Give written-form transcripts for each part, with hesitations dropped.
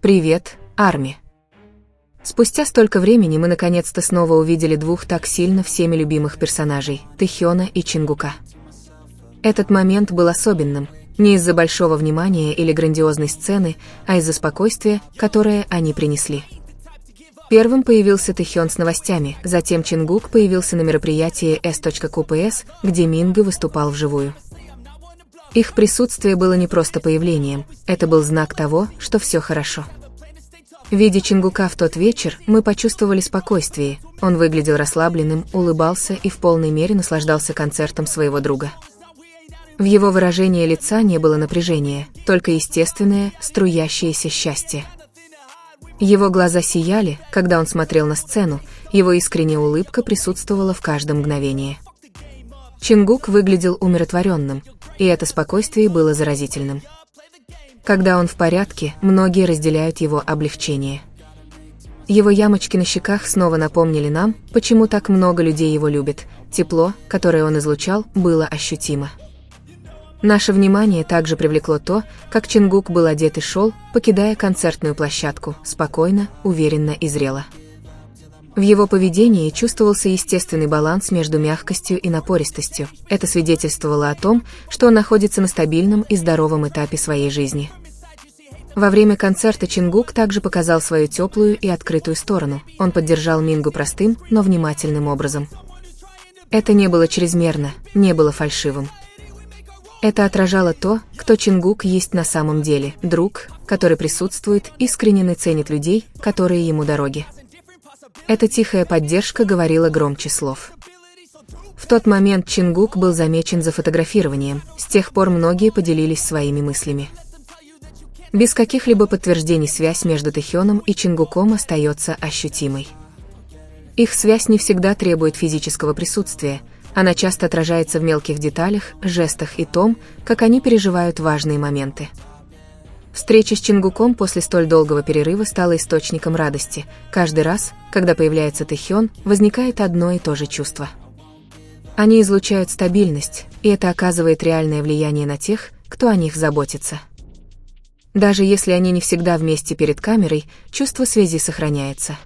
Привет, Арми. Спустя столько времени мы наконец-то снова увидели двух так сильно всеми любимых персонажей – Тэхёна и Чингука. Этот момент был особенным, не из-за большого внимания или грандиозной сцены, а из-за спокойствия, которое они принесли. Первым появился Тэхён с новостями, затем Чингук появился на мероприятии S.QPS, где Минго выступал вживую. Их присутствие было не просто появлением, это был знак того, что все хорошо. Видя Чингука в тот вечер, мы почувствовали спокойствие, он выглядел расслабленным, улыбался и в полной мере наслаждался концертом своего друга. В его выражении лица не было напряжения, только естественное, струящееся счастье. Его глаза сияли, когда он смотрел на сцену, его искренняя улыбка присутствовала в каждом мгновении. Чингук выглядел умиротворенным, и это спокойствие было заразительным. Когда он в порядке, многие разделяют его облегчение. Его ямочки на щеках снова напомнили нам, почему так много людей его любят, тепло, которое он излучал, было ощутимо. Наше внимание также привлекло то, как Чингук был одет и шел, покидая концертную площадку, спокойно, уверенно и зрело. В его поведении чувствовался естественный баланс между мягкостью и напористостью. Это свидетельствовало о том, что он находится на стабильном и здоровом этапе своей жизни. Во время концерта Чингук также показал свою теплую и открытую сторону. Он поддержал Мингу простым, но внимательным образом. Это не было чрезмерно, не было фальшивым. Это отражало то, кто Чингук есть на самом деле, друг, который присутствует, искренне ценит людей, которые ему дороги. Эта тихая поддержка говорила громче слов. В тот момент Чингук был замечен за фотографированием, с тех пор многие поделились своими мыслями. Без каких-либо подтверждений связь между Тэхёном и Чингуком остается ощутимой. Их связь не всегда требует физического присутствия, она часто отражается в мелких деталях, жестах и том, как они переживают важные моменты. Встреча с Чингуком после столь долгого перерыва стала источником радости. Каждый раз, когда появляется Тэхён, возникает одно и то же чувство. Они излучают стабильность, и это оказывает реальное влияние на тех, кто о них заботится. Даже если они не всегда вместе перед камерой, чувство связи сохраняется.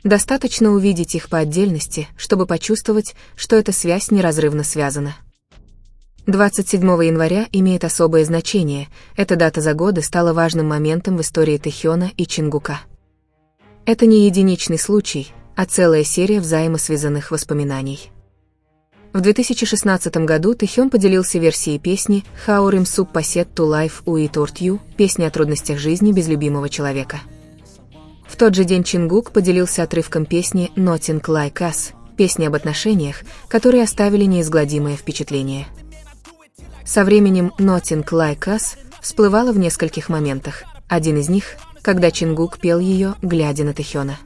Достаточно увидеть их по отдельности, чтобы почувствовать, что эта связь неразрывно связана. 27 января имеет особое значение, эта дата за годы стала важным моментом в истории Тэхёна и Чингука. Это не единичный случай, а целая серия взаимосвязанных воспоминаний. В 2016 году Тэхён поделился версией песни «How Rim Sub Passet to Life Without You», песни о трудностях жизни без любимого человека. В тот же день Чингук поделился отрывком песни «Nothing Like Us», песни об отношениях, которые оставили неизгладимое впечатление. Со временем «Nothing Like Us» всплывала в нескольких моментах, один из них, когда Чингук пел ее, глядя на Тэхёна.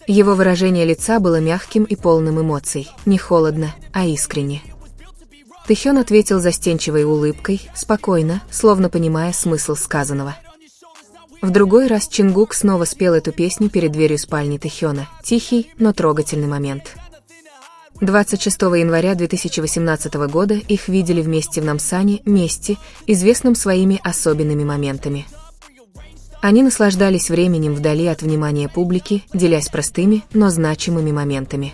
Его выражение лица было мягким и полным эмоций, не холодно, а искренне. Тэхён ответил застенчивой улыбкой, спокойно, словно понимая смысл сказанного. В другой раз Чингук снова спел эту песню перед дверью спальни Тэхёна, тихий, но трогательный момент. 26 января 2018 года их видели вместе в Намсане, месте, известном своими особенными моментами. Они наслаждались временем вдали от внимания публики, делясь простыми, но значимыми моментами.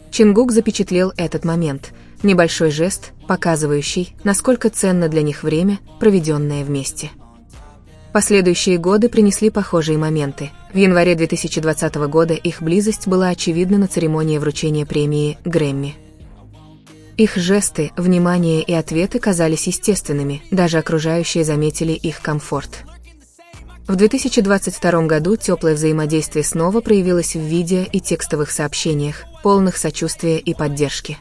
Чингук запечатлел этот момент, небольшой жест, показывающий, насколько ценно для них время, проведенное вместе. Последующие годы принесли похожие моменты. В январе 2020 года их близость была очевидна на церемонии вручения премии Грэмми. Их жесты, внимание и ответы казались естественными, даже окружающие заметили их комфорт. В 2022 году теплое взаимодействие снова проявилось в видео и текстовых сообщениях, полных сочувствия и поддержки.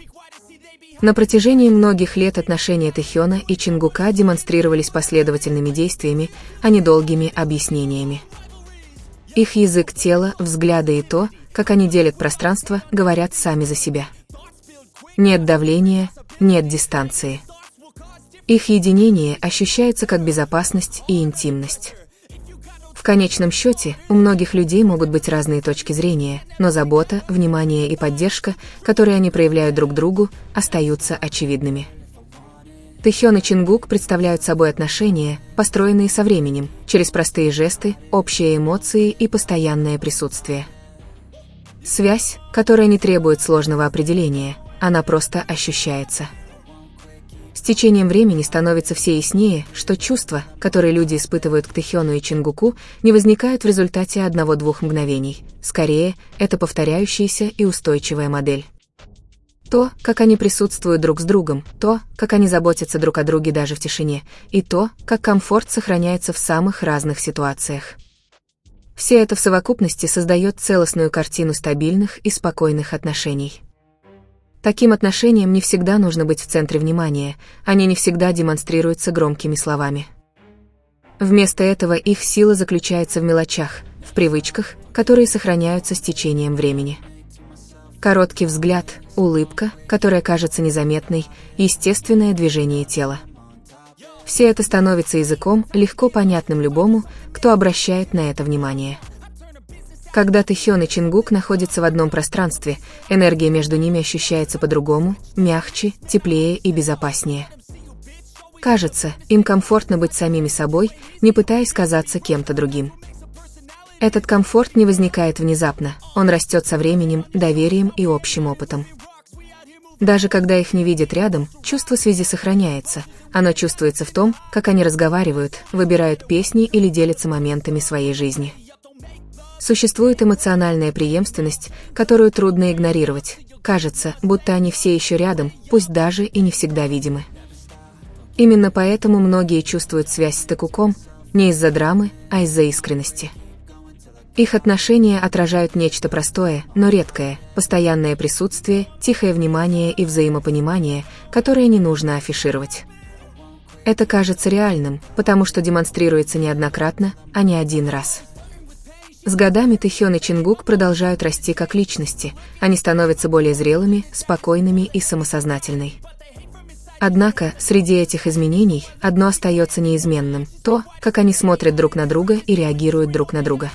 На протяжении многих лет отношения Тэхёна и Чингука демонстрировались последовательными действиями, а не долгими объяснениями. Их язык тела, взгляды и то, как они делят пространство, говорят сами за себя. Нет давления, нет дистанции. Их единение ощущается как безопасность и интимность. В конечном счете, у многих людей могут быть разные точки зрения, но забота, внимание и поддержка, которые они проявляют друг другу, остаются очевидными. Тэхён и Чингук представляют собой отношения, построенные со временем, через простые жесты, общие эмоции и постоянное присутствие. Связь, которая не требует сложного определения, она просто ощущается. С течением времени становится все яснее, что чувства, которые люди испытывают к Тэхёну и Чингуку, не возникают в результате одного-двух мгновений. Скорее, это повторяющаяся и устойчивая модель. То, как они присутствуют друг с другом, то, как они заботятся друг о друге даже в тишине, и то, как комфорт сохраняется в самых разных ситуациях. Все это в совокупности создает целостную картину стабильных и спокойных отношений. Таким отношениям не всегда нужно быть в центре внимания, они не всегда демонстрируются громкими словами. Вместо этого их сила заключается в мелочах, в привычках, которые сохраняются с течением времени. Короткий взгляд, улыбка, которая кажется незаметной, естественное движение тела. Все это становится языком, легко понятным любому, кто обращает на это внимание. Когда Тэхён и Чингук находятся в одном пространстве, энергия между ними ощущается по-другому, мягче, теплее и безопаснее. Кажется, им комфортно быть самими собой, не пытаясь казаться кем-то другим. Этот комфорт не возникает внезапно, он растет со временем, доверием и общим опытом. Даже когда их не видят рядом, чувство связи сохраняется, оно чувствуется в том, как они разговаривают, выбирают песни или делятся моментами своей жизни. Существует эмоциональная преемственность, которую трудно игнорировать, кажется, будто они все еще рядом, пусть даже и не всегда видимы. Именно поэтому многие чувствуют связь с Тэкуком не из-за драмы, а из-за искренности. Их отношения отражают нечто простое, но редкое, постоянное присутствие, тихое внимание и взаимопонимание, которое не нужно афишировать. Это кажется реальным, потому что демонстрируется неоднократно, а не один раз. С годами Тэхён и Чингук продолжают расти как личности, они становятся более зрелыми, спокойными и самосознательными. Однако, среди этих изменений, одно остается неизменным – то, как они смотрят друг на друга и реагируют друг на друга.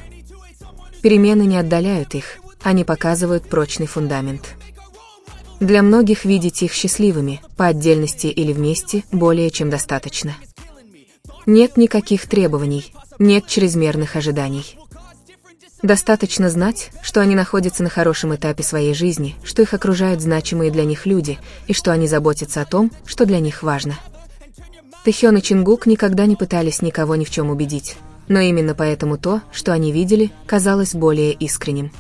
Перемены не отдаляют их, они показывают прочный фундамент. Для многих видеть их счастливыми, по отдельности или вместе, более чем достаточно. Нет никаких требований, нет чрезмерных ожиданий. Достаточно знать, что они находятся на хорошем этапе своей жизни, что их окружают значимые для них люди, и что они заботятся о том, что для них важно. Тэхён и Чингук никогда не пытались никого ни в чем убедить. Но именно поэтому то, что они видели, казалось более искренним.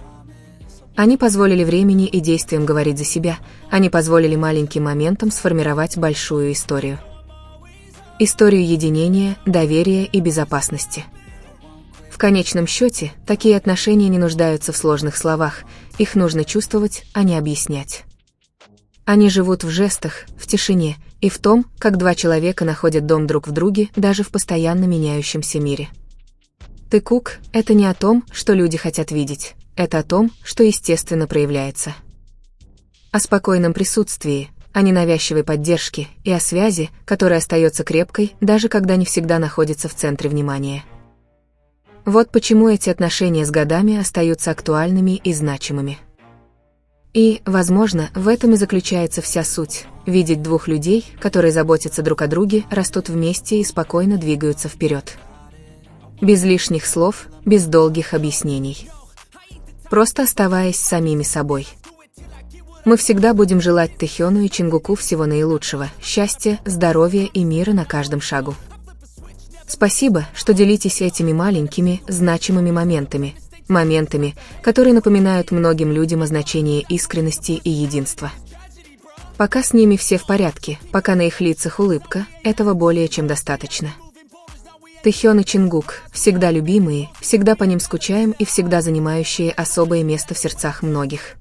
Они позволили времени и действиям говорить за себя, они позволили маленьким моментам сформировать большую историю. Историю единения, доверия и безопасности. В конечном счете, такие отношения не нуждаются в сложных словах, их нужно чувствовать, а не объяснять. Они живут в жестах, в тишине и в том, как два человека находят дом друг в друге даже в постоянно меняющемся мире. Тэкук – это не о том, что люди хотят видеть, это о том, что естественно проявляется. О спокойном присутствии, о ненавязчивой поддержке и о связи, которая остается крепкой, даже когда не всегда находится в центре внимания. Вот почему эти отношения с годами остаются актуальными и значимыми. И, возможно, в этом и заключается вся суть – видеть двух людей, которые заботятся друг о друге, растут вместе и спокойно двигаются вперед. Без лишних слов, без долгих объяснений. Просто оставаясь самими собой. Мы всегда будем желать Тэхёну и Чингуку всего наилучшего, счастья, здоровья и мира на каждом шагу. Спасибо, что делитесь этими маленькими, значимыми моментами, которые напоминают многим людям о значении искренности и единства. Пока с ними все в порядке, пока на их лицах улыбка, этого более чем достаточно. Тэхён и Чингук, всегда любимые, всегда по ним скучаем и всегда занимающие особое место в сердцах многих.